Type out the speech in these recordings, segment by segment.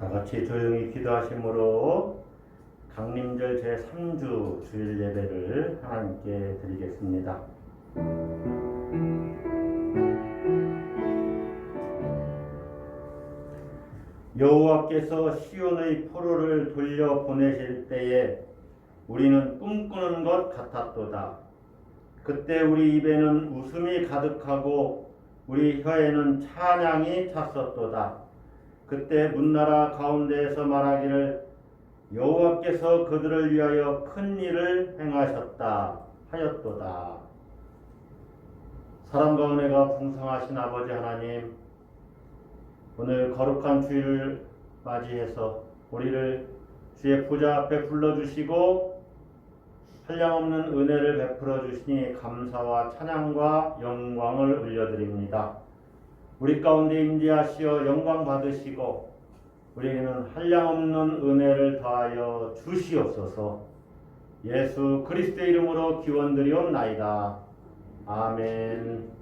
다 같이 조용히 기도하심으로 강림절 제3주 주일 예배를 하나님께 드리겠습니다. 여호와께서 시온의 포로를 돌려보내실 때에 우리는 꿈꾸는 것 같았도다. 그때 우리 입에는 웃음이 가득하고 우리 혀에는 찬양이 찼었도다. 그때 문나라 가운데에서 말하기를 여호와께서 그들을 위하여 큰 일을 행하셨다 하였도다. 사랑과 은혜가 풍성하신 아버지 하나님, 오늘 거룩한 주일을 맞이해서 우리를 주의 보좌 앞에 불러주시고 한량없는 은혜를 베풀어 주시니 감사와 찬양과 영광을 올려드립니다. 우리 가운데 임재하시어 영광 받으시고 우리에게는 한량없는 은혜를 더하여 주시옵소서. 예수 그리스도의 이름으로 기원드리옵나이다. 아멘.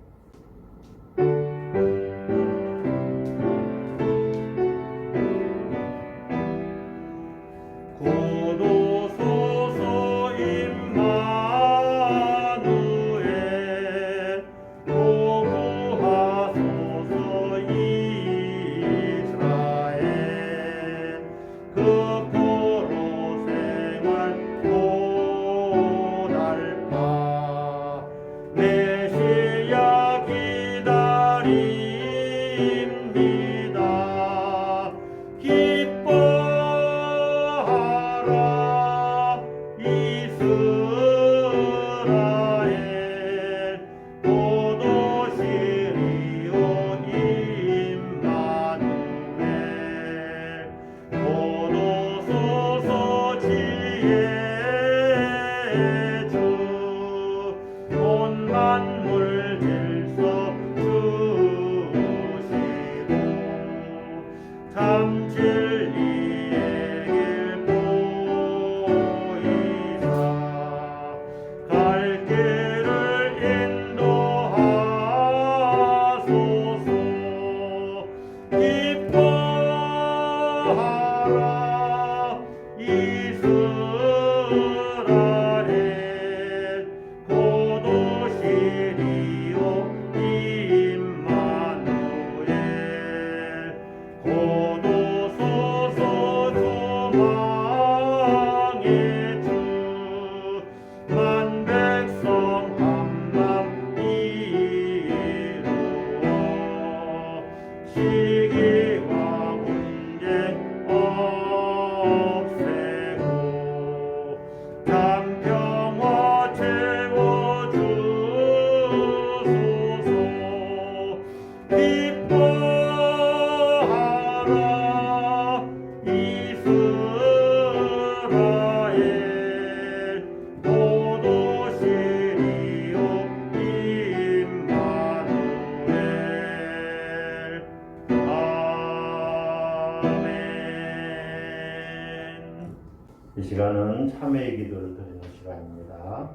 이 시간은 참회의 기도를 드리는 시간입니다.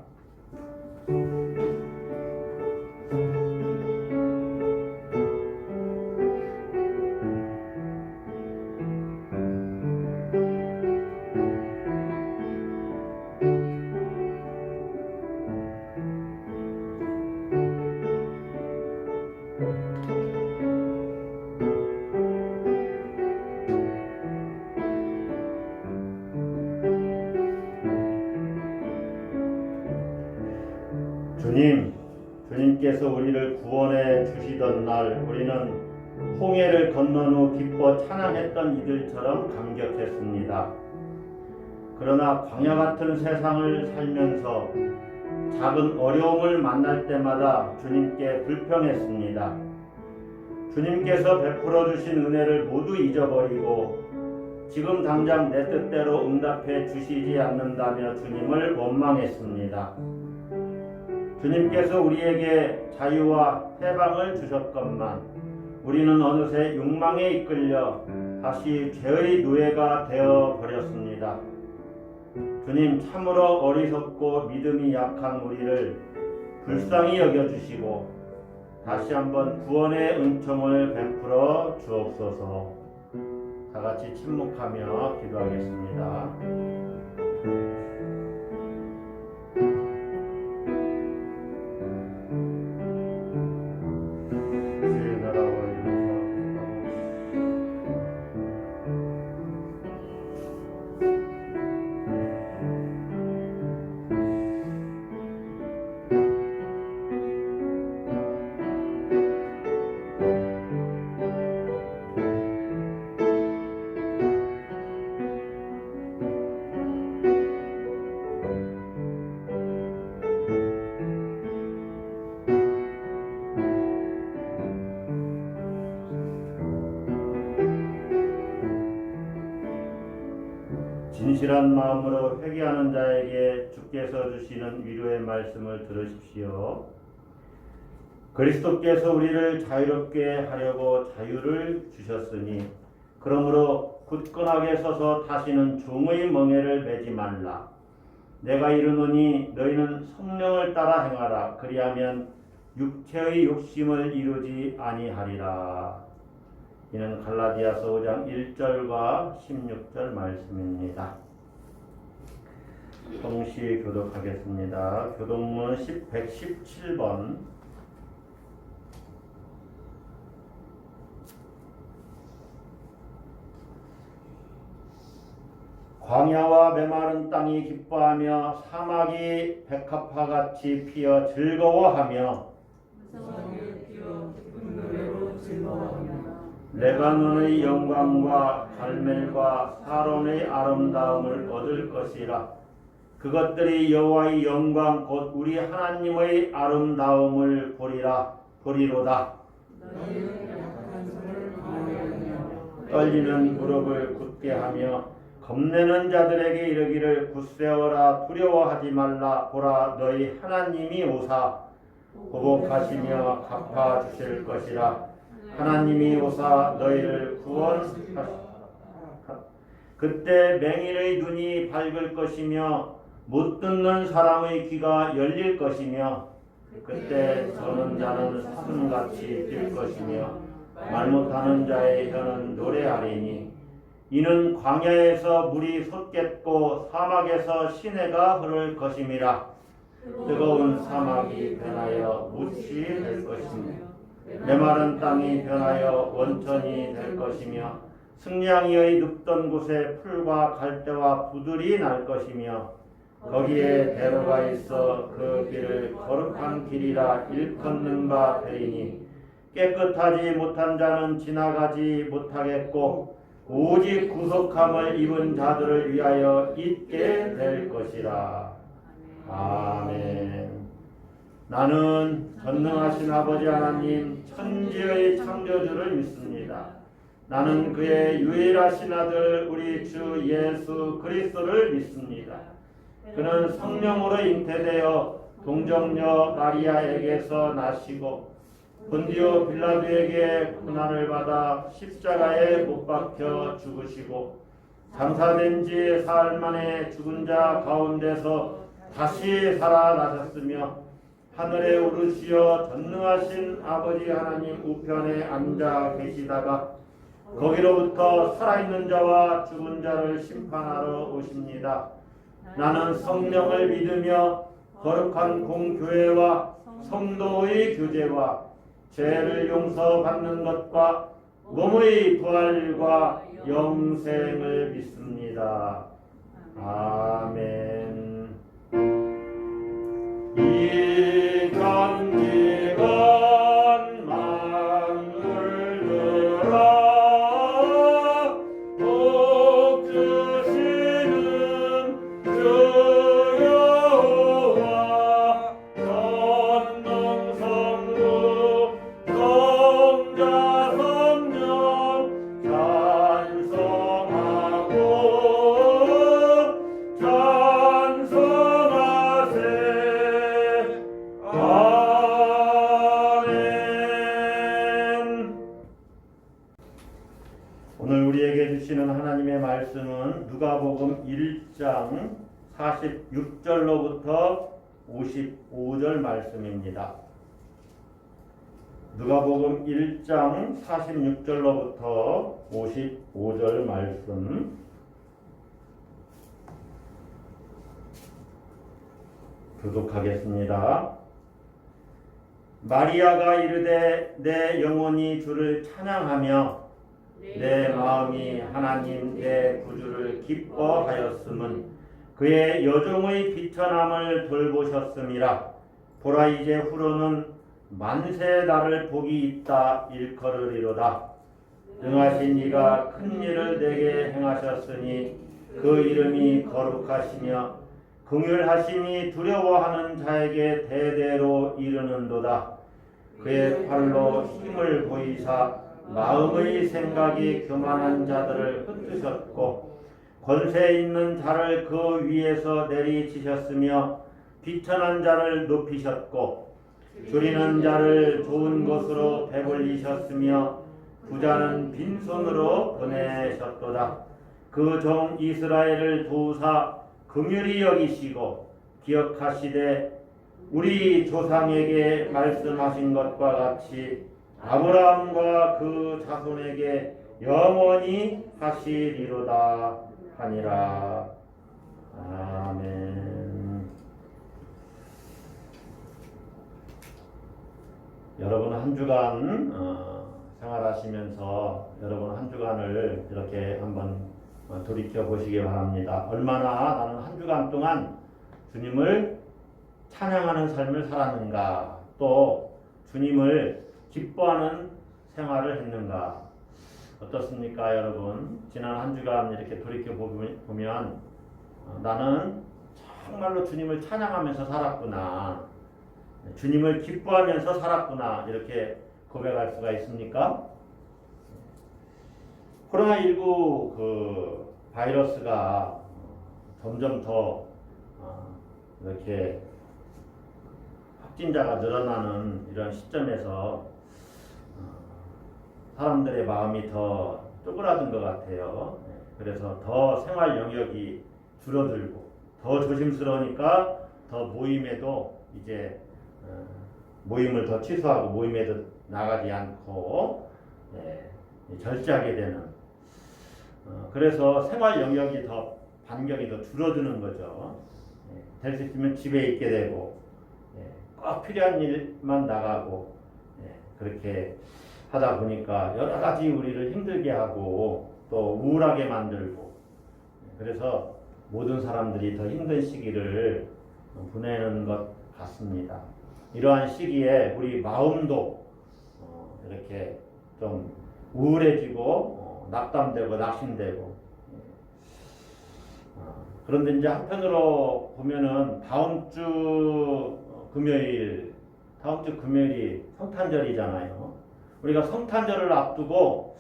주님께서 우리를 구원해 주시던 날 우리는 홍해를 건넌 후 기뻐 찬양했던 이들처럼 감격했습니다. 그러나 광야 같은 세상을 살면서 작은 어려움을 만날 때마다 주님께 불평했습니다. 주님께서 베풀어 주신 은혜를 모두 잊어버리고 지금 당장 내 뜻대로 응답해 주시지 않는다며 주님을 원망했습니다. 주님께서 우리에게 자유와 해방을 주셨건만 우리는 어느새 욕망에 이끌려 다시 죄의 노예가 되어 버렸습니다. 주님, 참으로 어리석고 믿음이 약한 우리를 불쌍히 여겨주시고 다시 한번 구원의 은총을 베풀어 주옵소서. 다 같이 침묵하며 기도하겠습니다. 주의 나라와 진실한 마음으로 회개하는 자에게 주께서 주시는 위로의 말씀을 들으십시오. 그리스도께서 우리를 자유롭게 하려고 자유를 주셨으니 그러므로 굳건하게 서서 다시는 종의 멍에를 매지 말라. 내가 이르노니 너희는 성령을 따라 행하라. 그리하면 육체의 욕심을 이루지 아니하리라. 이는 갈라디아서 5장 1절과 16절 말씀입니다. 동시에 교독하겠습니다. 교독문 117번. 광야와 메마른 땅이 기뻐하며 사막이 백합화같이 피어 즐거워하며 레바논의 영광과 갈멜과 사론의 아름다움을 얻을 것이라. 그것들이 여호와의 영광 곧 우리 하나님의 아름다움을 보리로다. 떨리는 무릎을 굳게 하며 겁내는 자들에게 이르기를 굳세어라. 두려워하지 말라. 보라, 너희 하나님이 오사 보복하시며 갚아주실 것이라. 하나님이 오사 너희를 구원하시라. 그때 맹인의 눈이 밝을 것이며 못 듣는 사람의 귀가 열릴 것이며 그때 저는 자는 사슴같이 뛸 것이며 말 못하는 자의 혀는 노래하리니 이는 광야에서 물이 솟겠고 사막에서 시내가 흐를 것임이라. 뜨거운 사막이 변하여 묻이 될 것이며 메마른 땅이 변하여 원천이 될 것이며 승냥이의 눕던 곳에 풀과 갈대와 부들이 날 것이며 거기에 대로가 있어 그 길을 거룩한 길이라 일컫는 바 되리니 깨끗하지 못한 자는 지나가지 못하겠고 오직 구속함을 입은 자들을 위하여 있게 될 것이라. 아멘. 나는 전능하신 아버지 하나님 천지의 창조주를 믿습니다. 나는 그의 유일하신 아들 우리 주 예수 그리스도를 믿습니다. 그는 성령으로 잉태되어 동정녀 마리아에게서 나시고 본디오 빌라도에게 고난을 받아 십자가에 못 박혀 죽으시고 장사된 지 사흘 만에 죽은 자 가운데서 다시 살아나셨으며 하늘에 오르시어 전능하신 아버지 하나님 우편에 앉아 계시다가 거기로부터 살아있는 자와 죽은 자를 심판하러 오십니다. 나는 성령을 믿으며 거룩한 공교회와 성도의 교제와 죄를 용서받는 것과 몸의 부활과 영생을 믿습니다. 아멘. 이 간직한 만물들아 복 주시는 주 여호와 전능성부 성자 성령 찬송하고 오늘 우리에게 주시는 하나님의 말씀은 누가복음 1장 46절로부터 55절 말씀입니다. 누가복음 1장 46절로부터 55절 말씀 교독하겠습니다. 마리아가 이르되 내 영혼이 주를 찬양하며 내 마음이 하나님 내 구주를 기뻐하였음은 그의 여종의 비천함을 돌보셨음이라. 보라 이제 후로는 만세 나를 복이 있다 일컬으리로다. 능하신 이가 큰 일을 내게 행하셨으니 그 이름이 거룩하시며 긍휼하심이 두려워하는 자에게 대대로 이르는도다. 그의 팔로 힘을 보이사 마음의 생각이 교만한 자들을 흩으셨고 권세 있는 자를 그 위에서 내리치셨으며 비천한 자를 높이셨고 줄이는 자를 좋은 것으로 배불리셨으며 부자는 빈손으로 보내셨도다. 그 종 이스라엘을 도우사 긍휼히 여기시고 기억하시되 우리 조상에게 말씀하신 것과 같이 아브라함과 그 자손에게 영원히 하시리로다 하니라. 아멘. 여러분 한 주간 생활하시면서 여러분 한 주간을 이렇게 한번 돌이켜 보시기 바랍니다. 얼마나 나는 한 주간 동안 주님을 찬양하는 삶을 살았는가, 또 주님을 기뻐하는 생활을 했는가. 어떻습니까 여러분? 지난 한 주간 이렇게 돌이켜 보면 나는 정말로 주님을 찬양하면서 살았구나, 주님을 기뻐하면서 살았구나, 이렇게 고백할 수가 있습니까? 코로나19 그 바이러스가 점점 더 이렇게 확진자가 늘어나는 이런 시점에서 사람들의 마음이 더 쪼그라든 것 같아요. 그래서 더 생활 영역이 줄어들고 더 조심스러우니까 더 모임에도 이제 모임을 더 취소하고 모임에도 나가지 않고 절제하게 되는, 그래서 생활 영역이 더 반경이 더 줄어드는 거죠. 될 수 있으면 집에 있게 되고 꼭 필요한 일만 나가고 그렇게 하다 보니까 여러 가지 우리를 힘들게 하고 또 우울하게 만들고, 그래서 모든 사람들이 더 힘든 시기를 보내는 것 같습니다. 이러한 시기에 우리 마음도 이렇게 좀 우울해지고 낙담되고 낙심되고, 그런데 이제 한편으로 보면은 다음 주 금요일이 성탄절이잖아요. 우리가 성탄절을 앞두고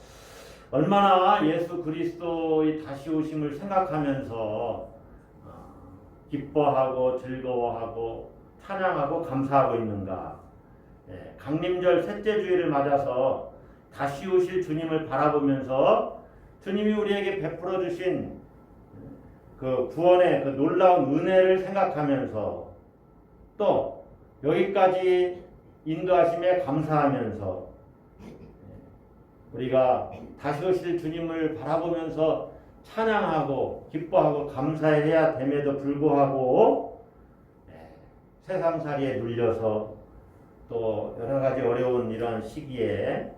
얼마나 예수 그리스도의 다시 오심을 생각하면서 기뻐하고 즐거워하고 찬양하고 감사하고 있는가. 강림절 셋째 주일을 맞아서 다시 오실 주님을 바라보면서 주님이 우리에게 베풀어 주신 그 구원의 그 놀라운 은혜를 생각하면서 또 여기까지 인도하심에 감사하면서 우리가 다시 오실 주님을 바라보면서 찬양하고 기뻐하고 감사해야 됨에도 불구하고 세상살이에 눌려서 또 여러 가지 어려운 이러한 시기에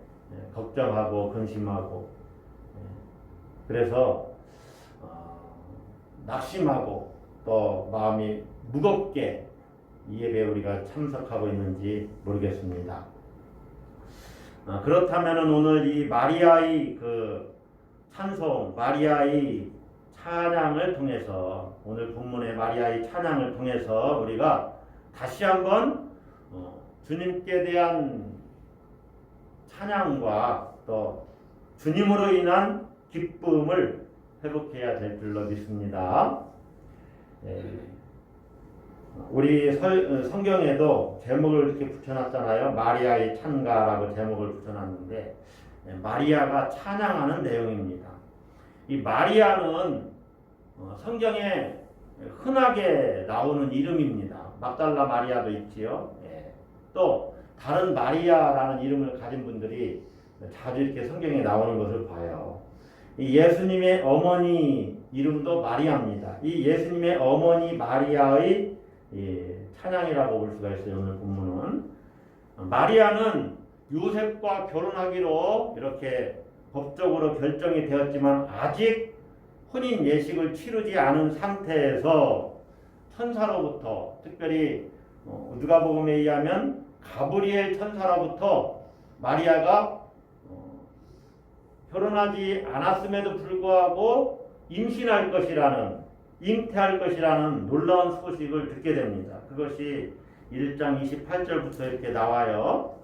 걱정하고 근심하고, 그래서 낙심하고 또 마음이 무겁게 이 예배에 우리가 참석하고 있는지 모르겠습니다. 그렇다면 오늘 이 마리아의 그 찬송, 마리아의 찬양을 통해서, 오늘 본문의 마리아의 찬양을 통해서 우리가 다시 한번 주님께 대한 찬양과 또 주님으로 인한 기쁨을 회복해야 될 줄로 믿습니다. 우리 성경에도 제목을 이렇게 붙여놨잖아요. 마리아의 찬가라고 제목을 붙여놨는데 마리아가 찬양하는 내용입니다. 이 마리아는 성경에 흔하게 나오는 이름입니다. 막달라 마리아도 있지요. 또 다른 마리아라는 이름을 가진 분들이 자주 이렇게 성경에 나오는 것을 봐요. 이 예수님의 어머니 이름도 마리아입니다. 이 예수님의 어머니 마리아의 찬양이라고 볼 수가 있어요. 오늘 본문은 마리아는 요셉과 결혼하기로 이렇게 법적으로 결정이 되었지만 아직 혼인 예식을 치르지 않은 상태에서 천사로부터, 특별히 누가복음에 의하면 가브리엘 천사로부터 마리아가 결혼하지 않았음에도 불구하고 임신할 것이라는, 잉태할 것이라는 놀라운 소식을 듣게 됩니다. 그것이 1장 28절부터 이렇게 나와요.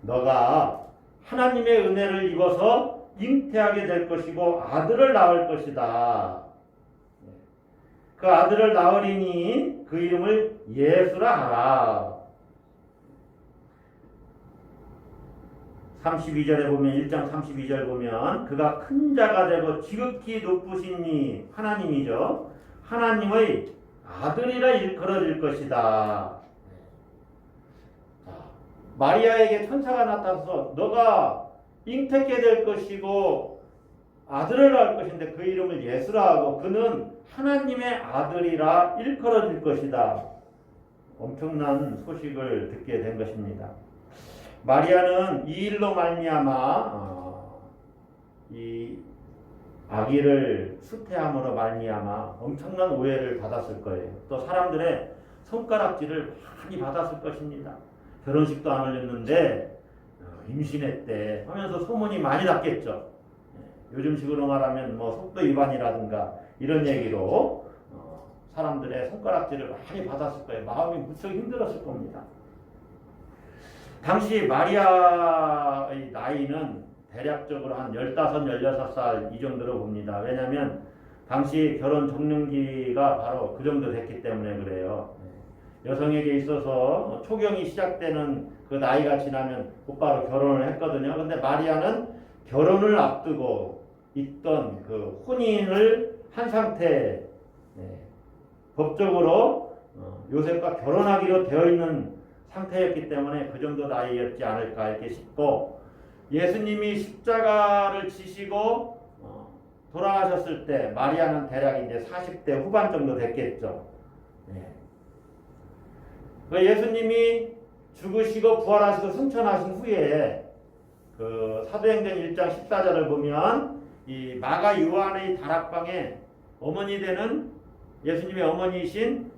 너가 하나님의 은혜를 입어서 잉태하게 될 것이고 아들을 낳을 것이다. 그 아들을 낳으리니 그 이름을 예수라 하라. 32절에 보면 1장 32절 보면 그가 큰 자가 되고 지극히 높으신 이 하나님이죠. 하나님의 아들이라 일컬어질 것이다. 마리아에게 천사가 나타나서 너가 잉태케 될 것이고 아들을 낳을 것인데 그 이름을 예수라 하고 그는 하나님의 아들이라 일컬어질 것이다. 엄청난 소식을 듣게 된 것입니다. 마리아는 이 일로 말미암아 이 아기를 수태함으로 말미암아 엄청난 오해를 받았을 거예요. 또 사람들의 손가락질을 많이 받았을 것입니다. 결혼식도 안 올렸는데 임신했대 하면서 소문이 많이 났겠죠. 요즘식으로 말하면 뭐 속도 위반이라든가 이런 얘기로 사람들의 손가락질을 많이 받았을 거예요. 마음이 무척 힘들었을 겁니다. 당시 마리아의 나이는 대략적으로 한 15, 16살 이 정도로 봅니다. 왜냐하면 당시 결혼 적령기가 바로 그 정도 됐기 때문에 그래요. 여성에게 있어서 초경이 시작되는 그 나이가 지나면 곧바로 결혼을 했거든요. 근데 마리아는 결혼을 앞두고 있던 그 혼인을 한 상태에 법적으로 요셉과 결혼하기로 되어 있는 상태였기 때문에 그 정도 나이였지 않을까 이렇게 싶고, 예수님이 십자가를 지시고 돌아가셨을 때 마리아는 대략 이제 40대 후반 정도 됐겠죠. 예수님이 죽으시고 부활하시고 승천하신 후에 그 사도행전 1장 14절을 보면 이 마가 요한의 다락방에 어머니 되는 예수님의 어머니이신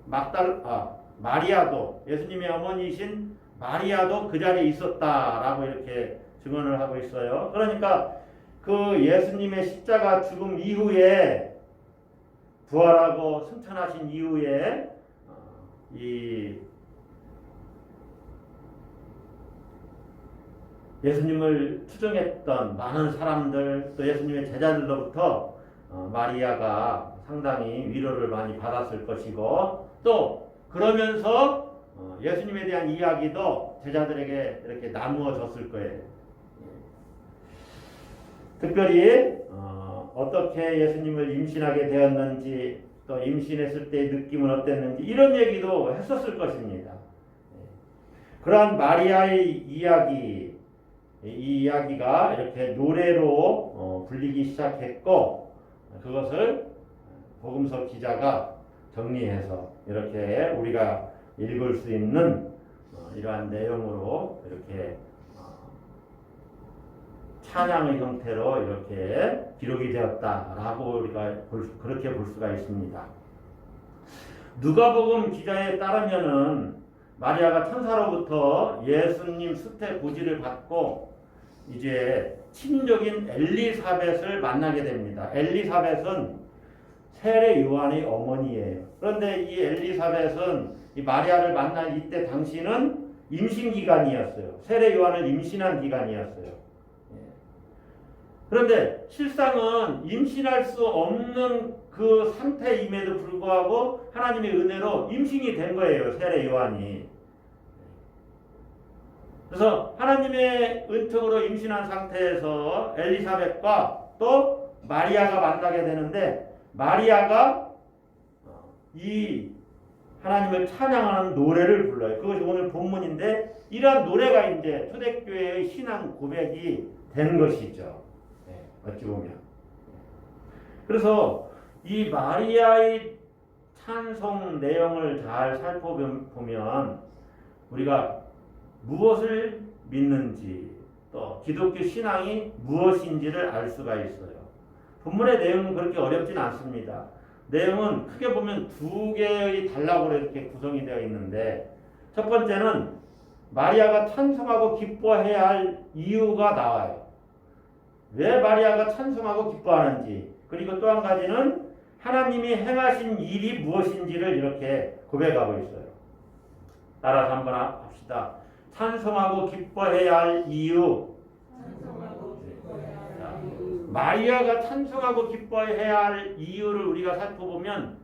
마리아도, 예수님의 어머니이신 마리아도 그 자리에 있었다라고 이렇게 증언을 하고 있어요. 그러니까 그 예수님의 십자가 죽음 이후에 부활하고 승천하신 이후에 이 예수님을 추종했던 많은 사람들, 또 예수님의 제자들로부터 마리아가 상당히 위로를 많이 받았을 것이고, 또 그러면서 예수님에 대한 이야기도 제자들에게 이렇게 나누어졌을 거예요. 특별히 어떻게 예수님을 임신하게 되었는지, 또 임신했을 때의 느낌은 어땠는지 이런 얘기도 했었을 것입니다. 그러한 마리아의 이야기, 이 이야기가 이렇게 노래로 불리기 시작했고, 그것을 복음서 기자가 정리해서 이렇게 우리가 읽을 수 있는 이러한 내용으로 이렇게 찬양의 형태로 이렇게 기록이 되었다라고 우리가 그렇게 볼 수가 있습니다. 누가복음 기자에 따르면은 마리아가 천사로부터 예수님 수태 고지를 받고 이제 친족인 엘리사벳을 만나게 됩니다. 엘리사벳은 세례 요한의 어머니예요. 그런데 이 엘리사벳은 이 마리아를 만난 이때 당시는 임신 기간이었어요. 세례 요한을 임신한 기간이었어요. 그런데 실상은 임신할 수 없는 그 상태임에도 불구하고 하나님의 은혜로 임신이 된 거예요. 세례 요한이. 그래서 하나님의 은총으로 임신한 상태에서 엘리사벳과 또 마리아가 만나게 되는데, 마리아가 이 하나님을 찬양하는 노래를 불러요. 그것이 오늘 본문인데 이러한 노래가 이제 초대교회의 신앙 고백이 된 것이죠. 네, 어찌 보면. 그래서 이 마리아의 찬송 내용을 잘 살펴보면 우리가 무엇을 믿는지 또 기독교 신앙이 무엇인지를 알 수가 있어요. 본문의 내용은 그렇게 어렵진 않습니다. 내용은 크게 보면 두 개의 단락으로 이렇게 구성이 되어 있는데 첫 번째는 마리아가 찬송하고 기뻐해야 할 이유가 나와요. 왜 마리아가 찬송하고 기뻐하는지, 그리고 또 한 가지는 하나님이 행하신 일이 무엇인지를 이렇게 고백하고 있어요. 따라서 한번 합시다. 찬송하고 기뻐해야 할 이유. 마리아가 찬송하고 기뻐해야 할 이유를 우리가 살펴보면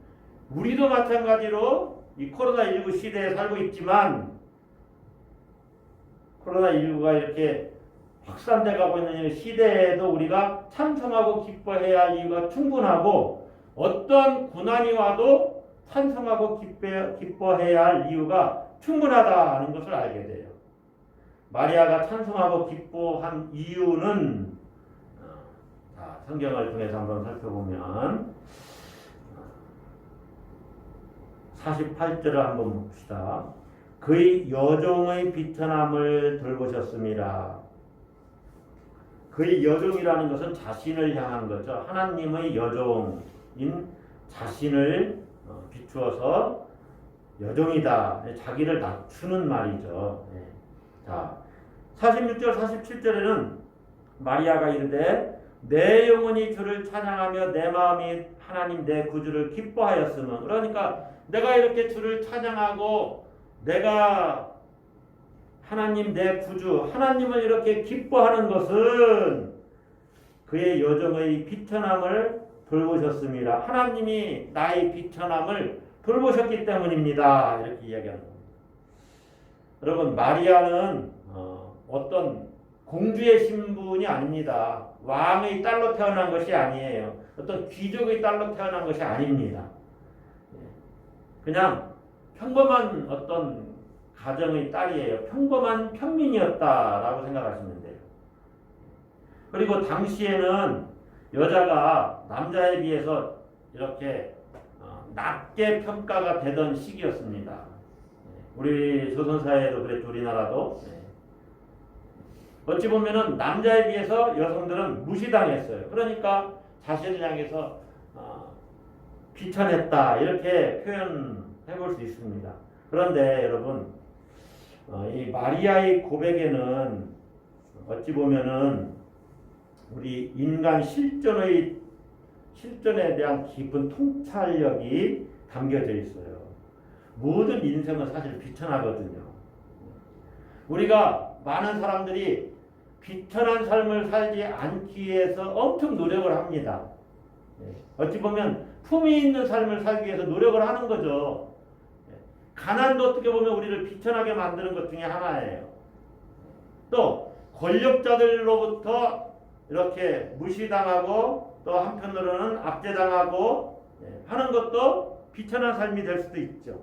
우리도 마찬가지로 이 코로나19 시대에 살고 있지만 코로나19가 이렇게 확산돼 가고 있는 시대에도 우리가 찬송하고 기뻐해야 할 이유가 충분하고 어떤 고난이 와도 찬송하고 기뻐해야 할 이유가 충분하다는 것을 알게 돼요. 마리아가 찬송하고 기뻐한 이유는 성경을 통해서 한번 살펴보면 48절을 한번 봅시다. 그의 여종의 비천함을 돌보셨습니다. 그의 여종이라는 것은 자신을 향한 거죠. 하나님의 여종인 자신을 비추어서 여종이다. 자기를 낮추는 말이죠. 자, 46절, 47절에는 마리아가 이르되 내 영혼이 주를 찬양하며 내 마음이 하나님 내 구주를 기뻐하였으면, 그러니까 내가 이렇게 주를 찬양하고 내가 하나님 내 구주 하나님을 이렇게 기뻐하는 것은 그의 여종의 비천함을 돌보셨습니다. 하나님이 나의 비천함을 돌보셨기 때문입니다. 이렇게 이야기하는 겁니다. 여러분, 마리아는 어떤 공주의 신분이 아닙니다. 왕의 딸로 태어난 것이 아니에요. 어떤 귀족의 딸로 태어난 것이 아닙니다. 그냥 평범한 어떤 가정의 딸이에요. 평범한 평민이었다라고 생각하시면 돼요. 그리고 당시에는 여자가 남자에 비해서 이렇게 낮게 평가가 되던 시기였습니다. 우리 조선사회도 그랬죠. 우리나라도. 어찌 보면은 남자에 비해서 여성들은 무시당했어요. 그러니까 자신을 향해서 비천했다 이렇게 표현해 볼 수 있습니다. 그런데 여러분, 이 마리아의 고백에는 어찌 보면은 우리 인간 실존에 대한 깊은 통찰력이 담겨져 있어요. 모든 인생은 사실 비천하거든요. 우리가 많은 사람들이 비천한 삶을 살지 않기 위해서 엄청 노력을 합니다. 어찌 보면 품위 있는 삶을 살기 위해서 노력을 하는 거죠. 가난도 어떻게 보면 우리를 비천하게 만드는 것 중에 하나예요. 또 권력자들로부터 이렇게 무시당하고 또 한편으로는 압제당하고 하는 것도 비천한 삶이 될 수도 있죠.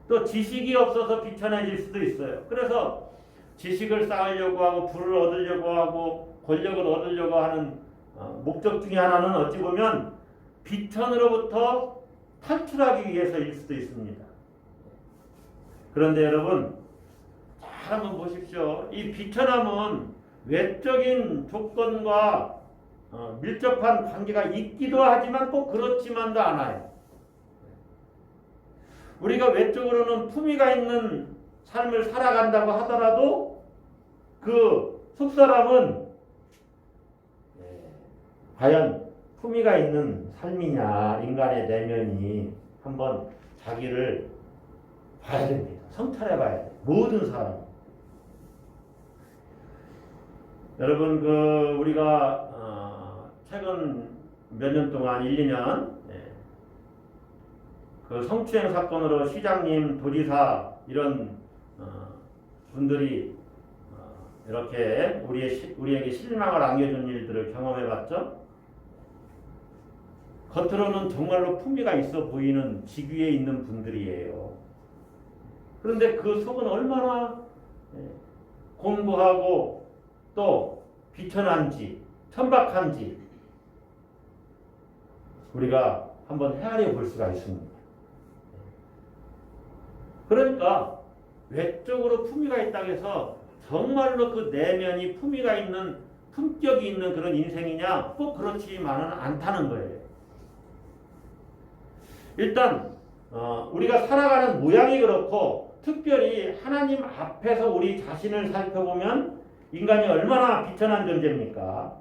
또 지식이 없어서 비천해질 수도 있어요. 그래서 지식을 쌓으려고 하고 부를 얻으려고 하고 권력을 얻으려고 하는 목적 중에 하나는 어찌 보면 비천으로부터 탈출하기 위해서일 수도 있습니다. 그런데 여러분, 잘 한번 보십시오. 이 비천함은 외적인 조건과 밀접한 관계가 있기도 하지만 꼭 그렇지만도 않아요. 우리가 외적으로는 품위가 있는 삶을 살아간다고 하더라도 그 속사람은 과연 품위가 있는 삶이냐, 인간의 내면이 한번 자기를 봐야 됩니다. 성찰해 봐야 돼요. 모든 사람. 여러분, 우리가 최근 몇 년 동안 1, 2년 그 성추행 사건으로 시장님, 도지사 이런 분들이 이렇게 우리에게 실망을 안겨준 일들을 경험해봤죠. 겉으로는 정말로 품위가 있어 보이는 직위에 있는 분들이에요. 그런데 그 속은 얼마나 공부하고 또 비천한지 천박한지 우리가 한번 헤아려 볼 수가 있습니다. 그러니까 외적으로 품위가 있다고 해서 정말로 그 내면이 품위가 있는 품격이 있는 그런 인생이냐? 꼭 그렇지만은 않다는 거예요. 일단 우리가 살아가는 모양이 그렇고 특별히 하나님 앞에서 우리 자신을 살펴보면 인간이 얼마나 비천한 존재입니까?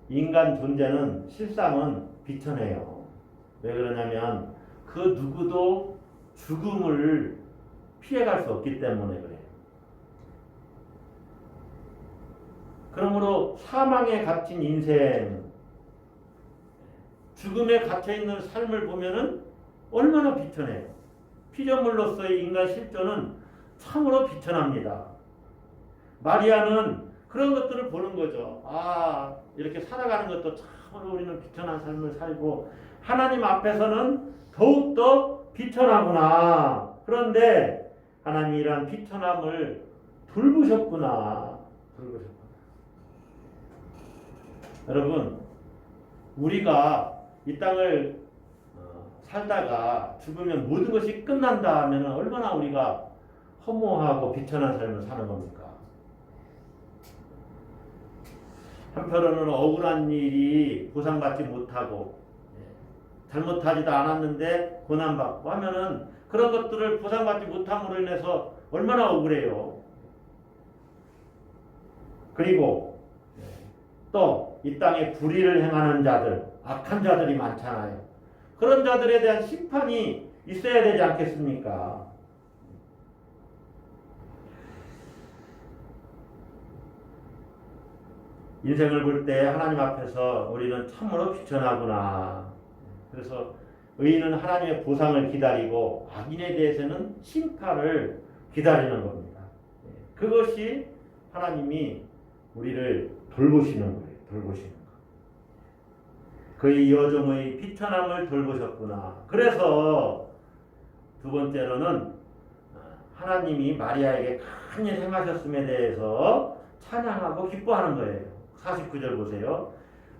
인간 존재는 실상은 비천해요. 왜 그러냐면 그 누구도 죽음을 피해갈 수 없기 때문에 그래요. 그러므로 사망에 갇힌 인생, 죽음에 갇혀있는 삶을 보면은 얼마나 비천해요. 피조물로서의 인간 실존은 참으로 비천합니다. 마리아는 그런 것들을 보는 거죠. 아, 이렇게 살아가는 것도 참으로 우리는 비천한 삶을 살고 하나님 앞에서는 더욱더 비천하구나. 그런데 하나님이 이러한 비천함을 돌보셨구나. 여러분, 우리가 이 땅을 살다가 죽으면 모든 것이 끝난다 하면 얼마나 우리가 허무하고 비천한 삶을 사는 겁니까? 한편으로는 억울한 일이 보상받지 못하고 잘못하지도 않았는데 고난받고 하면은 그런 것들을 보상받지 못함으로 인해서 얼마나 억울해요. 그리고 또 이 땅에 불의를 행하는 자들, 악한 자들이 많잖아요. 그런 자들에 대한 심판이 있어야 되지 않겠습니까? 인생을 볼 때 하나님 앞에서 우리는 참으로 비천하구나. 그래서 의인은 하나님의 보상을 기다리고 악인에 대해서는 심판을 기다리는 겁니다. 그것이 하나님이 우리를 돌보시는 거예요. 돌보시는 거. 그의 여종의 비천함을 돌보셨구나. 그래서 두 번째로는 하나님이 마리아에게 큰 일 행하셨음에 대해서 찬양하고 기뻐하는 거예요. 49절 보세요.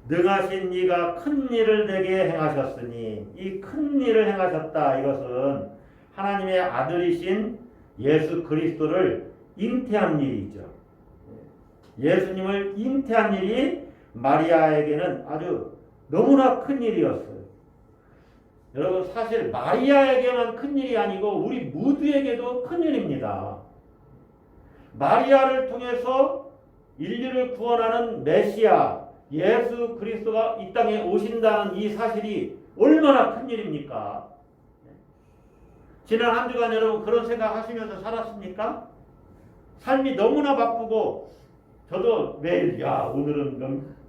능하신 이가 큰 일을 내게 행하셨으니 이 큰 일을 행하셨다. 이것은 하나님의 아들이신 예수 그리스도를 잉태한 일이죠. 예수님을 잉태한 일이 마리아에게는 아주 너무나 큰 일이었어요. 여러분 사실 마리아에게만 큰 일이 아니고 우리 모두에게도 큰 일입니다. 마리아를 통해서 인류를 구원하는 메시아 예수 그리스도가 이 땅에 오신다는 이 사실이 얼마나 큰 일입니까? 지난 한 주간 여러분 그런 생각하시면서 살았습니까? 삶이 너무나 바쁘고 저도 매일 오늘은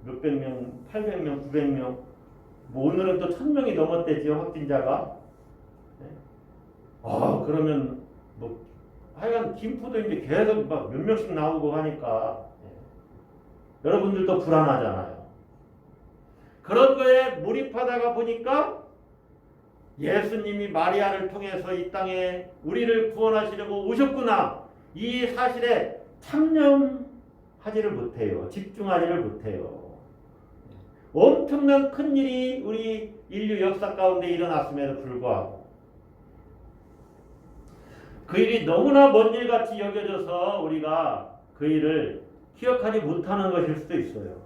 몇백 명, 800명, 900명 뭐 오늘은 또 1000명이 넘었대죠 확진자가. 그러면 뭐 하여간 김포도 이제 계속 막 몇 명씩 나오고 하니까 여러분들도 불안하잖아요. 그런 거에 몰입하다가 보니까 예수님이 마리아를 통해서 이 땅에 우리를 구원하시려고 오셨구나. 이 사실에 참념하지를 못해요. 집중하지를 못해요. 엄청난 큰 일이 우리 인류 역사 가운데 일어났음에도 불구하고 그 일이 너무나 먼 일같이 여겨져서 우리가 그 일을 기억하지 못하는 것일 수도 있어요.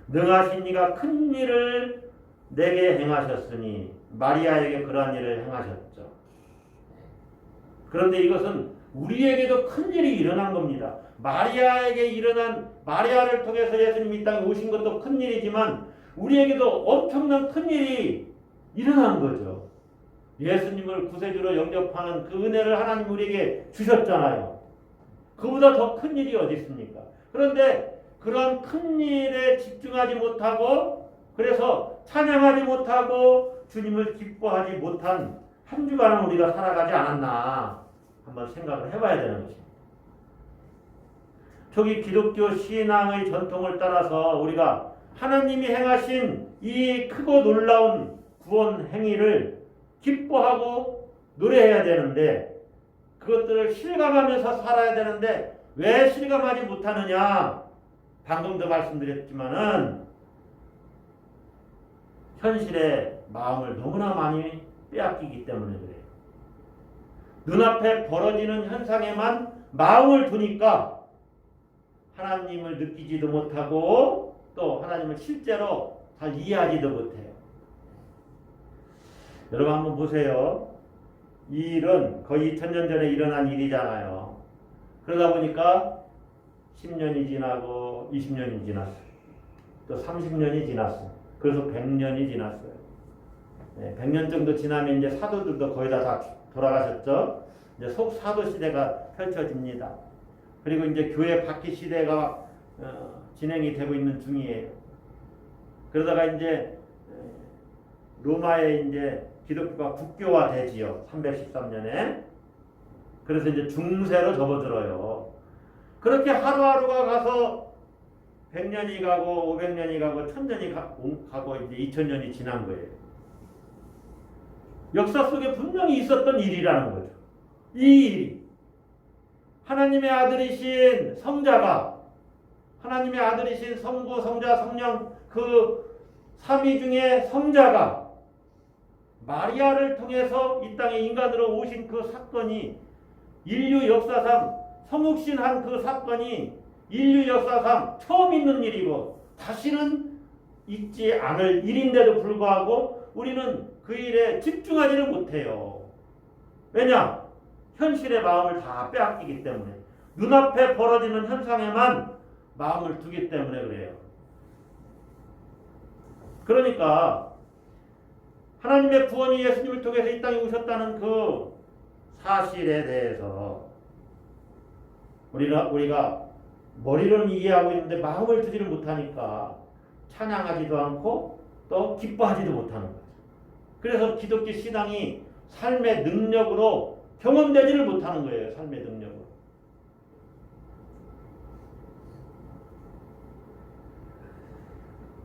능하신 이가 큰 일을 내게 행하셨으니 마리아에게 그러한 일을 행하셨죠. 그런데 이것은 우리에게도 큰 일이 일어난 겁니다. 마리아에게 일어난 마리아를 통해서 예수님이 이 땅에 오신 것도 큰 일이지만 우리에게도 엄청난 큰 일이 일어난 거죠. 예수님을 구세주로 영접하는 그 은혜를 하나님 우리에게 주셨잖아요. 그보다 더 큰 일이 어디 있습니까? 그런데 그런 큰 일에 집중하지 못하고 그래서 찬양하지 못하고 주님을 기뻐하지 못한 한 주간은 우리가 살아가지 않았나 한번 생각을 해봐야 되는 것입니다. 초기 기독교 신앙의 전통을 따라서 우리가 하나님이 행하신 이 크고 놀라운 구원 행위를 기뻐하고 노래해야 되는데 그것들을 실감하면서 살아야 되는데 왜 실감하지 못하느냐? 방금도 말씀드렸지만은 현실에 마음을 너무나 많이 빼앗기기 때문에 그래요. 눈앞에 벌어지는 현상에만 마음을 두니까 하나님을 느끼지도 못하고 또 하나님을 실제로 잘 이해하지도 못해요. 여러분 한번 보세요. 이 일은 거의 2000년 전에 일어난 일이잖아요. 그러다 보니까 10년이 지나고 20년이 지났어요. 또 30년이 지났어요. 그래서 100년이 지났어요. 100년 정도 지나면 이제 사도들도 거의 다 돌아가셨죠. 이제 속사도 시대가 펼쳐집니다. 그리고 이제 교회 바퀴 시대가 진행이 되고 있는 중이에요. 그러다가 이제 로마에 이제 기독교가 국교화되지요. 313년에. 그래서 이제 중세로 접어들어요. 그렇게 하루하루가 가서 100년이 가고 500년이 가고 1000년이 가고 이제 2000년이 지난 거예요. 역사 속에 분명히 있었던 일이라는 거죠. 이 일이 하나님의 아들이신 성자가 하나님의 아들이신 성부, 성자, 성령 그 삼위 중에 성자가 마리아를 통해서 이 땅에 인간으로 오신 그 사건이 인류 역사상 성육신한 그 사건이 인류 역사상 처음 있는 일이고 다시는 있지 않을 일인데도 불구하고 우리는 그 일에 집중하지를 못해요. 왜냐? 현실의 마음을 다 빼앗기기 때문에 눈앞에 벌어지는 현상에만 마음을 두기 때문에 그래요. 그러니까 하나님의 구원이 예수님을 통해서 이 땅에 오셨다는 그 사실에 대해서 우리가 머리로는 이해하고 있는데 마음을 두지를 못하니까 찬양하지도 않고 또 기뻐하지도 못하는 거죠. 그래서 기독교 신앙이 삶의 능력으로 경험되지를 못하는 거예요. 삶의 능력으로.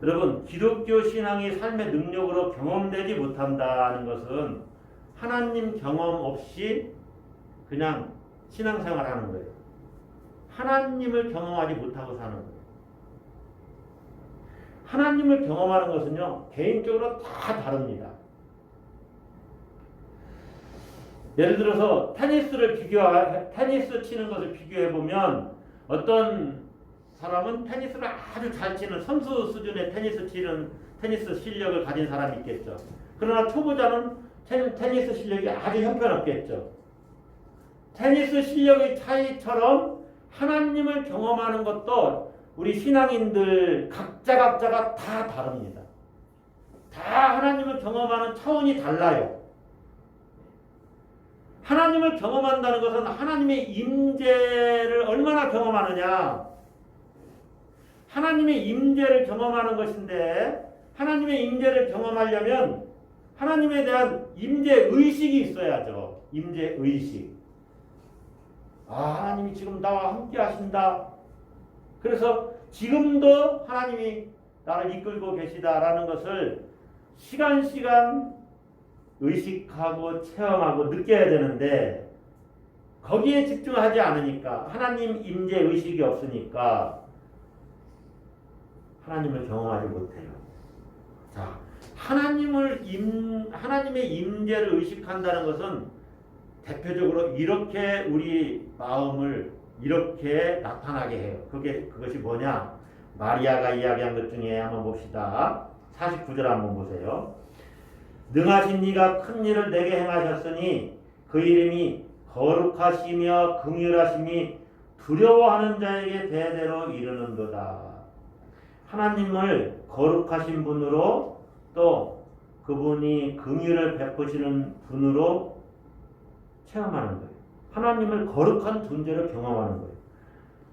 여러분, 기독교 신앙이 삶의 능력으로 경험되지 못한다는 것은 하나님 경험 없이 그냥 신앙생활하는 거예요. 하나님을 경험하지 못하고 사는 거예요. 하나님을 경험하는 것은요, 개인적으로 다 다릅니다. 예를 들어서 테니스 치는 것을 비교해 보면 어떤 사람은 테니스를 아주 잘 치는 선수 수준의 테니스 실력을 가진 사람이 있겠죠. 그러나 초보자는 테니스 실력이 아주 형편없겠죠. 테니스 실력의 차이처럼 하나님을 경험하는 것도 우리 신앙인들 각자가 다 다릅니다. 다 하나님을 경험하는 차원이 달라요. 하나님을 경험한다는 것은 하나님의 임재를 얼마나 경험하느냐. 하나님의 임재를 경험하는 것인데 하나님의 임재를 경험하려면 하나님에 대한 임재의식이 있어야죠. 임재의식. 하나님이 지금 나와 함께 하신다. 그래서 지금도 하나님이 나를 이끌고 계시다라는 것을 시간 의식하고 체험하고 느껴야 되는데 거기에 집중하지 않으니까 하나님 임재의식이 없으니까 하나님을 경험하지 못해요. 자, 하나님의 임재를 의식한다는 것은 대표적으로 이렇게 우리 마음을 이렇게 나타나게 해요. 그것이 뭐냐? 마리아가 이야기한 것 중에 한번 봅시다. 49절 한번 보세요. 능하신 이가 큰 일을 내게 행하셨으니 그 이름이 거룩하시며 긍휼하심이 두려워하는 자에게 대대로 이르는도다. 하나님을 거룩하신 분으로 또 그분이 긍휼을 베푸시는 분으로 체험하는 거예요. 하나님을 거룩한 존재로 경험하는 거예요.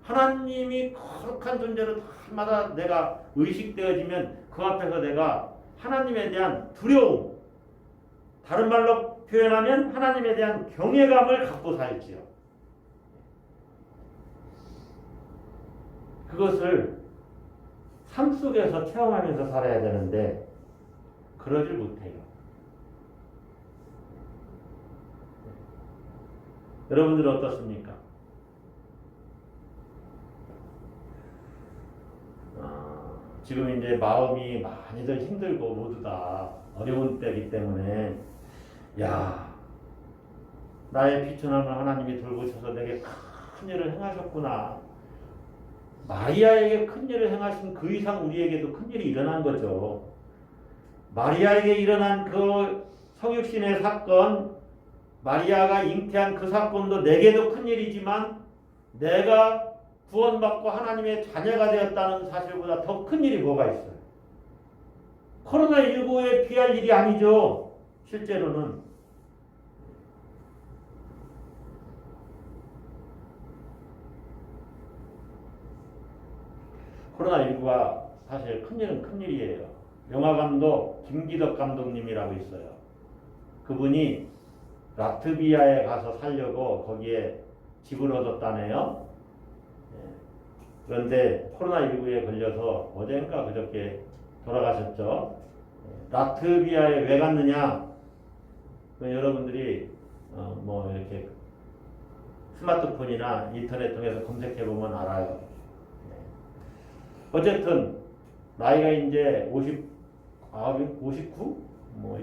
하나님이 거룩한 존재로 날마다 내가 의식되어지면 그 앞에서 내가 하나님에 대한 두려움, 다른 말로 표현하면 하나님에 대한 경외감을 갖고 살지요. 그것을 삶 속에서 체험하면서 살아야 되는데 그러질 못해요. 여러분들은 어떻습니까? 지금 이제 마음이 많이들 힘들고 모두 다 어려운 때이기 때문에 야, 나의 비천함을 하나님이 돌보셔서 내게 큰 일을 행하셨구나. 마리아에게 큰 일을 행하신 그 이상 우리에게도 큰 일이 일어난 거죠. 마리아에게 일어난 그 성육신의 사건, 마리아가 잉태한 그 사건도 내게도 큰 일이지만 내가 구원받고 하나님의 자녀가 되었다는 사실보다 더 큰 일이 뭐가 있어요? 코로나19에 비할 일이 아니죠. 실제로는. 코로나19가 사실 큰일은 큰일이에요. 영화감독 김기덕 감독님이라고 있어요. 그분이 라트비아에 가서 살려고 거기에 집을 얻었다네요. 그런데 코로나19에 걸려서 어젠가 그저께 돌아가셨죠. 라트비아에 왜 갔느냐? 여러분들이 뭐 이렇게 스마트폰이나 인터넷 통해서 검색해 보면 알아요. 어쨌든 나이가 이제 59? 뭐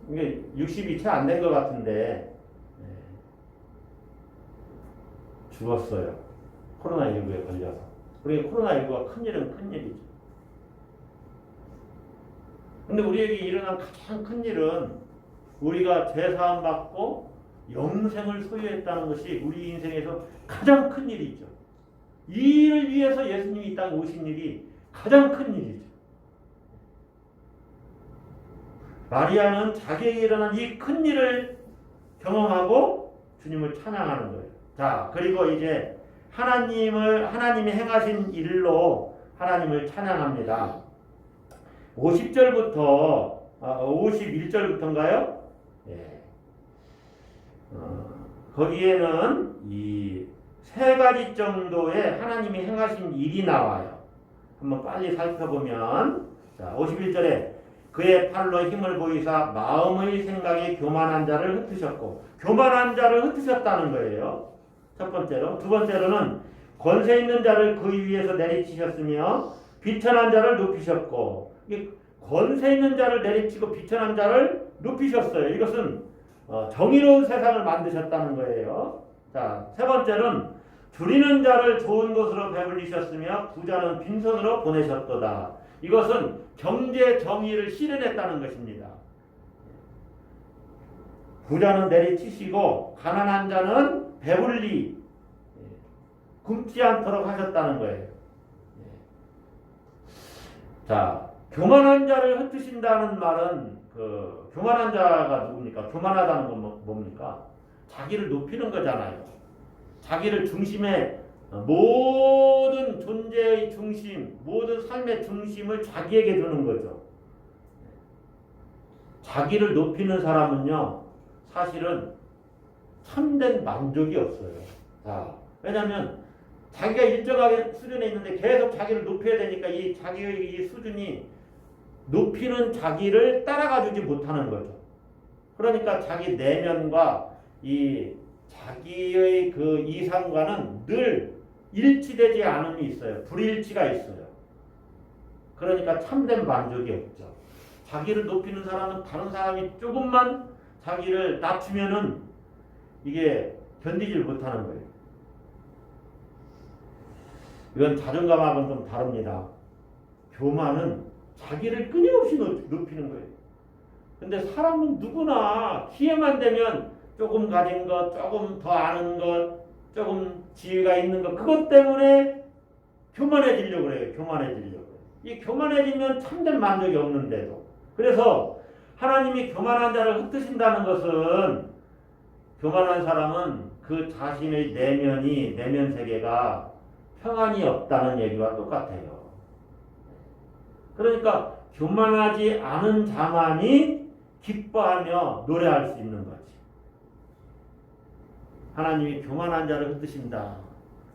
이게 60이 채 안 된 것 같은데 죽었어요. 코로나19에 걸려서. 우리 코로나19가 큰일은 큰일이죠. 근데 우리에게 일어난 가장 큰 일은 우리가 죄사함 받고 영생을 소유했다는 것이 우리 인생에서 가장 큰 일이죠. 이 일을 위해서 예수님이 이 땅에 오신 일이 가장 큰 일이죠. 마리아는 자기에게 일어난 이 큰 일을 경험하고 주님을 찬양하는 거예요. 자, 그리고 이제 하나님이 행하신 일로 하나님을 찬양합니다. 50절부터 51절부터인가요? 예. 거기에는 이 세 가지 정도의 하나님이 행하신 일이 나와요. 한번 빨리 살펴보면, 자, 51절에 그의 팔로 힘을 보이사 마음의 생각에 교만한 자를 흩으셨고, 교만한 자를 흩으셨다는 거예요. 첫 번째로. 두 번째로는 권세 있는 자를 그 위에서 내리치셨으며 비천한 자를 높이셨고, 권세 있는 자를 내리치고 비천한 자를 높이셨어요. 이것은 정의로운 세상을 만드셨다는 거예요. 자, 세 번째는 줄이는 자를 좋은 것으로 배불리셨으며 부자는 빈손으로 보내셨도다. 이것은 경제 정의를 실현했다는 것입니다. 부자는 내리치시고 가난한 자는 배불리 굶지 않도록 하셨다는 거예요. 자, 교만한 자를 흩으신다는 말은 교만한 자가 누굽니까? 교만하다는 건 뭡니까? 자기를 높이는 거잖아요. 자기를 중심에 모든 존재의 중심, 모든 삶의 중심을 자기에게 두는 거죠. 자기를 높이는 사람은요, 사실은 참된 만족이 없어요. 자, 왜냐하면 자기가 일정하게 수준에 있는데 계속 자기를 높여야 되니까 이 자기의 이 수준이 높이는 자기를 따라가 주지 못하는 거죠. 그러니까 자기 내면과 이 자기의 그 이상과는 늘 일치되지 않음이 있어요. 불일치가 있어요. 그러니까 참된 만족이 없죠. 자기를 높이는 사람은 다른 사람이 조금만 자기를 낮추면은 이게 견디질 못하는 거예요. 이건 자존감하고는 좀 다릅니다. 교만은 자기를 끊임없이 높이는 거예요. 근데 사람은 누구나 기회만 되면 조금 가진 것, 조금 더 아는 것, 조금 지위가 있는 것, 그것 때문에 교만해지려고 그래요. 교만해지려고. 이 교만해지면 참된 만족이 없는데도. 그래서 하나님이 교만한 자를 흩으신다는 것은 교만한 사람은 그 자신의 내면 세계가 평안이 없다는 얘기와 똑같아요. 그러니까 교만하지 않은 자만이 기뻐하며 노래할 수 있는 거지. 하나님이 교만한 자를 흩으신다.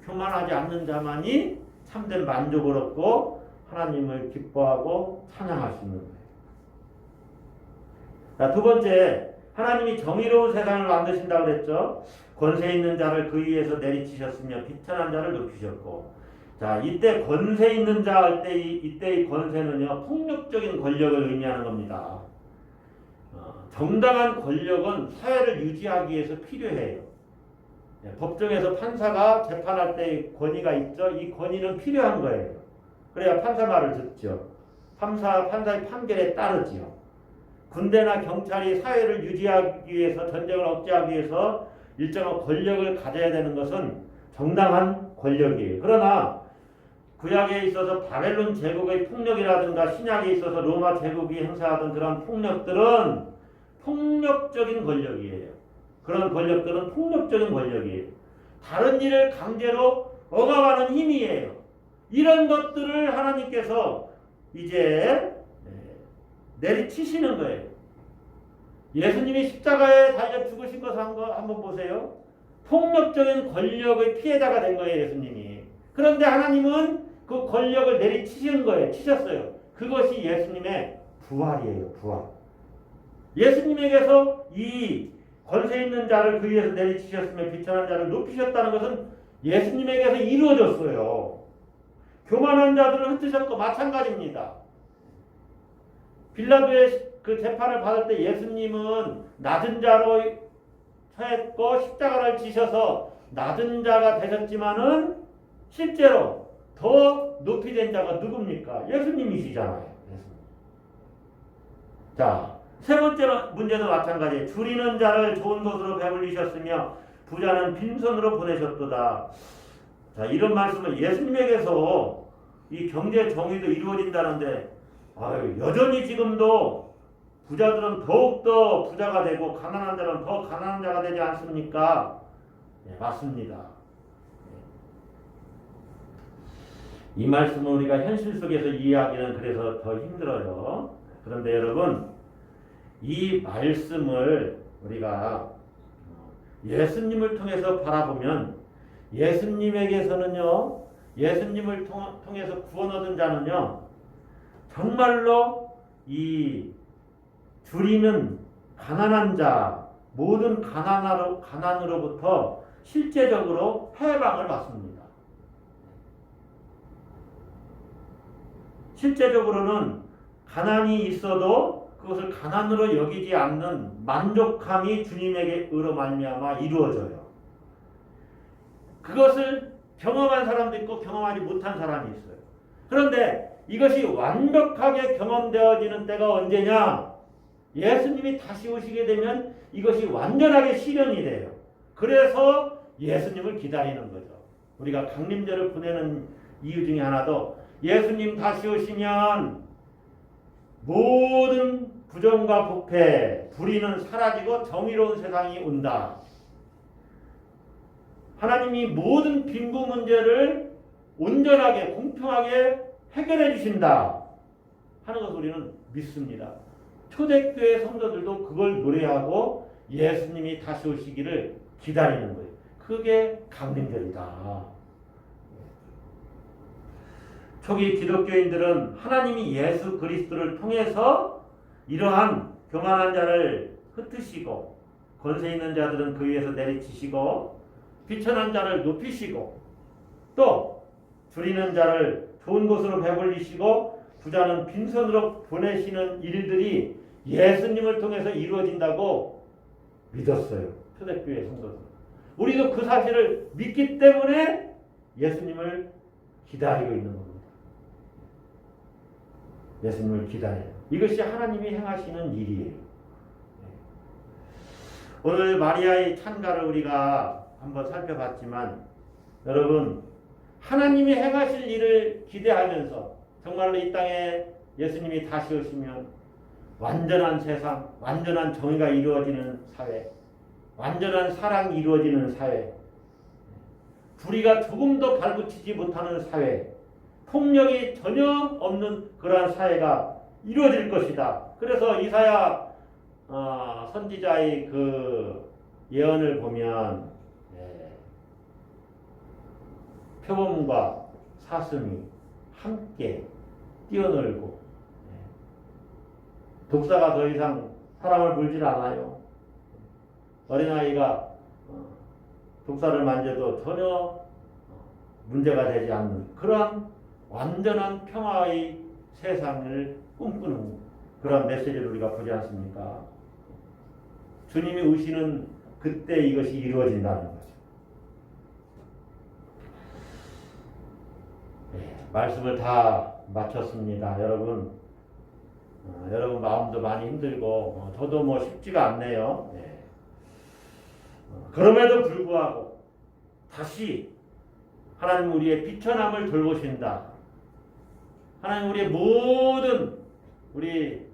교만하지 않는 자만이 참된 만족을 얻고 하나님을 기뻐하고 찬양하시는 거예요. 자, 두 번째, 하나님이 정의로운 세상을 만드신다고 그랬죠. 권세 있는 자를 그 위에서 내리치셨으며 비천한 자를 높이셨고. 자, 이때 권세 있는 자 할 때 이때의 권세는요, 폭력적인 권력을 의미하는 겁니다. 정당한 권력은 사회를 유지하기 위해서 필요해요. 법정에서 판사가 재판할 때 권위가 있죠. 이 권위는 필요한 거예요. 그래야 판사 말을 듣죠. 판사의 판결에 따르지요. 군대나 경찰이 사회를 유지하기 위해서, 전쟁을 억제하기 위해서 일정한 권력을 가져야 되는 것은 정당한 권력이에요. 그러나 구약에 있어서 바벨론 제국의 폭력이라든가 신약에 있어서 로마 제국이 행사하던 그런 폭력들은 폭력적인 권력이에요. 그런 권력들은 폭력적인 권력이에요. 다른 일을 강제로 억압하는 힘이에요. 이런 것들을 하나님께서 이제 내리치시는 거예요. 예수님이 십자가에 달려 죽으신 것을 한번 보세요. 폭력적인 권력의 피해자가 된 거예요, 예수님이. 그런데 하나님은 그 권력을 내리치신 거예요. 치셨어요. 그것이 예수님의 부활이에요, 부활. 예수님에게서 이 권세 있는 자를 그 위에서 내리치셨으며 비천한 자를 높이셨다는 것은 예수님에게서 이루어졌어요. 교만한 자들을 흩으셨고 마찬가지입니다. 빌라도의 그 재판을 받을 때 예수님은 낮은 자로 처했고 십자가를 지셔서 낮은 자가 되셨지만은 실제로 더 높이 된 자가 누굽니까? 예수님이시잖아요. 예수님. 자, 세 번째 문제도 마찬가지예요. 줄이는 자를 좋은 곳으로 배불리셨으며 부자는 빈손으로 보내셨도다. 자, 이런 말씀은 예수님에게서 이 경제 정의도 이루어진다는데 여전히 지금도 부자들은 더욱더 부자가 되고 가난한 자는 더 가난한 자가 되지 않습니까? 네, 맞습니다. 이 말씀을 우리가 현실 속에서 이해하기는 그래서 더 힘들어요. 그런데 여러분, 이 말씀을 우리가 예수님을 통해서 바라보면 예수님에게서는요, 예수님을 통해서 구원 얻은 자는요, 정말로 이 줄이는 가난한 자, 모든 가난으로부터 실제적으로 해방을 받습니다. 실제적으로는 가난이 있어도 그것을 가난으로 여기지 않는 만족함이 주님에게 의로 말미암아 이루어져요. 그것을 경험한 사람도 있고 경험하지 못한 사람이 있어요. 그런데 이것이 완벽하게 경험되어지는 때가 언제냐? 예수님이 다시 오시게 되면 이것이 완전하게 실현이 돼요. 그래서 예수님을 기다리는 거죠. 우리가 강림절을 보내는 이유 중에 하나도 예수님 다시 오시면 모든 부정과 부패, 불의는 사라지고 정의로운 세상이 온다. 하나님이 모든 빈부 문제를 온전하게 공평하게 해결해 주신다 하는 것을 우리는 믿습니다. 초대교회 성도들도 그걸 노래하고 예수님이 다시 오시기를 기다리는 거예요. 그게 강림절이다. 초기 기독교인들은 하나님이 예수 그리스도를 통해서 이러한 교만한 자를 흩으시고 권세 있는 자들은 그 위에서 내리치시고 비천한 자를 높이시고 또 줄이는 자를 좋은 곳으로 배불리시고 부자는 빈손으로 보내시는 일들이 예수님을 통해서 이루어진다고 믿었어요. 초대교회 성도들. 우리도 그 사실을 믿기 때문에 예수님을 기다리고 있는 겁니다. 예수님을 기다려요. 이것이 하나님이 행하시는 일이에요. 오늘 마리아의 찬가를 우리가 한번 살펴봤지만 여러분, 하나님이 행하실 일을 기대하면서 정말로 이 땅에 예수님이 다시 오시면 완전한 세상, 완전한 정의가 이루어지는 사회, 완전한 사랑이 이루어지는 사회, 불의가 조금도 발붙이지 못하는 사회, 폭력이 전혀 없는 그러한 사회가 이루어질 것이다. 그래서 이사야 선지자의 그 예언을 보면 표범과 사슴이 함께 뛰어놀고 독사가 더 이상 사람을 물질 않아요. 어린아이가 독사를 만져도 전혀 문제가 되지 않는 그러한 완전한 평화의 세상을 꿈꾸는 그런 메시지를 우리가 보지 않습니까? 주님이 오시는 그때 이것이 이루어진다는 거죠. 말씀을 다 마쳤습니다. 여러분 마음도 많이 힘들고 저도 뭐 쉽지가 않네요. 그럼에도 불구하고 다시 하나님 우리의 비천함을 돌보신다. 하나님 우리의 모든 우리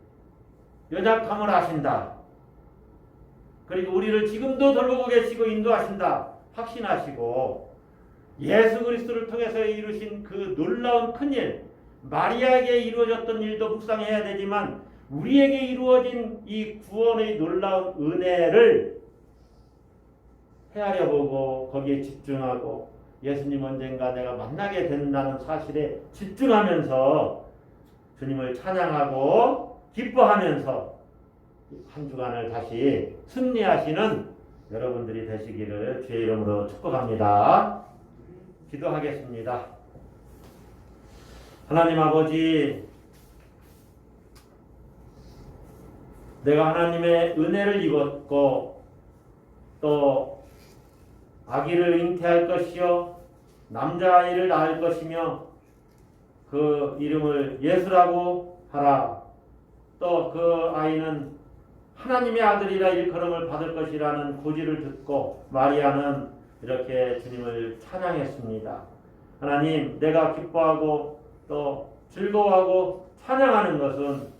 연약함을 아신다. 그리고 우리를 지금도 돌보고 계시고 인도하신다. 확신하시고 예수 그리스도를 통해서 이루신 그 놀라운 큰일, 마리아에게 이루어졌던 일도 묵상해야 되지만 우리에게 이루어진 이 구원의 놀라운 은혜를 헤아려 보고 거기에 집중하고 예수님 언젠가 내가 만나게 된다는 사실에 집중하면서 주님을 찬양하고 기뻐하면서 한 주간을 다시 승리하시는 여러분들이 되시기를 주의 이름으로 축복합니다. 기도하겠습니다. 하나님 아버지, 내가 하나님의 은혜를 입었고 또 아기를 잉태할 것이요 남자아이를 낳을 것이며 그 이름을 예수라고 하라. 또 그 아이는 하나님의 아들이라 일컬음을 받을 것이라는 고지를 듣고 마리아는 이렇게 주님을 찬양했습니다. 하나님, 내가 기뻐하고 또 즐거워하고 찬양하는 것은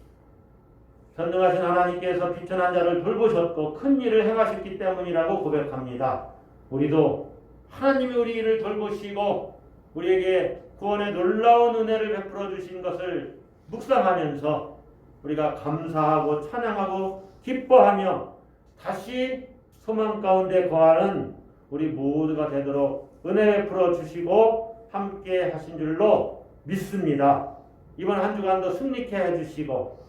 전능하신 하나님께서 비천한 자를 돌보셨고 큰 일을 행하셨기 때문이라고 고백합니다. 우리도 하나님이 우리를 돌보시고 우리에게 구원의 놀라운 은혜를 베풀어 주신 것을 묵상하면서 우리가 감사하고 찬양하고 기뻐하며 다시 소망 가운데 거하는 우리 모두가 되도록 은혜 베풀어 주시고 함께 하신 줄로 믿습니다. 이번 한 주간도 승리케 해주시고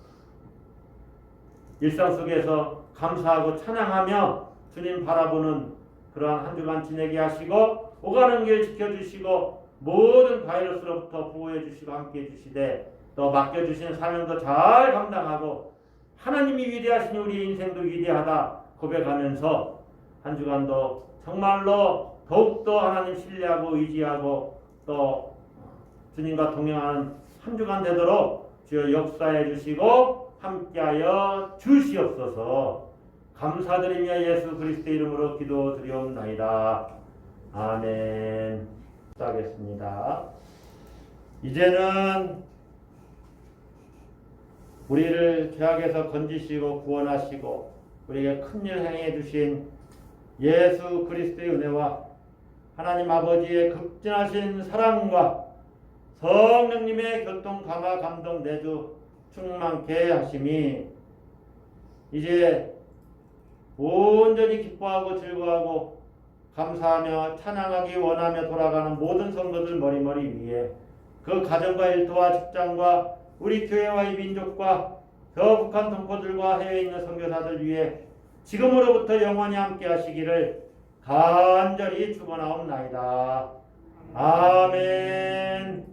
일상 속에서 감사하고 찬양하며 주님 바라보는 그러한 한 주간 지내게 하시고 오가는 길 지켜주시고 모든 바이러스로부터 보호해 주시고 함께 해주시되 또 맡겨주신 사명도 잘 감당하고 하나님이 위대하신 우리 인생도 위대하다 고백하면서 한 주간도 정말로 더욱더 하나님 신뢰하고 의지하고 또 주님과 동행하는 한 주간 되도록 주여 역사해 주시고 함께하여 주시옵소서. 감사드리며 예수 그리스도의 이름으로 기도드리옵나이다. 아멘. 하겠습니다. 이제는 우리를 죄악에서 건지시고 구원하시고 우리에게 큰일 행해 주신 예수 그리스도의 은혜와 하나님 아버지의 극진하신 사랑과 성령님의 교통 강화 감동 내주 충만케 하심이 이제 온전히 기뻐하고 즐거워하고 감사하며 찬양하기 원하며 돌아가는 모든 성도들 머리머리 위에 그 가정과 일터와 직장과 우리 교회와 이 민족과 저 북한 동포들과 해외에 있는 선교사들 위해 지금으로부터 영원히 함께 하시기를 간절히 축원하옵나이다. 아멘.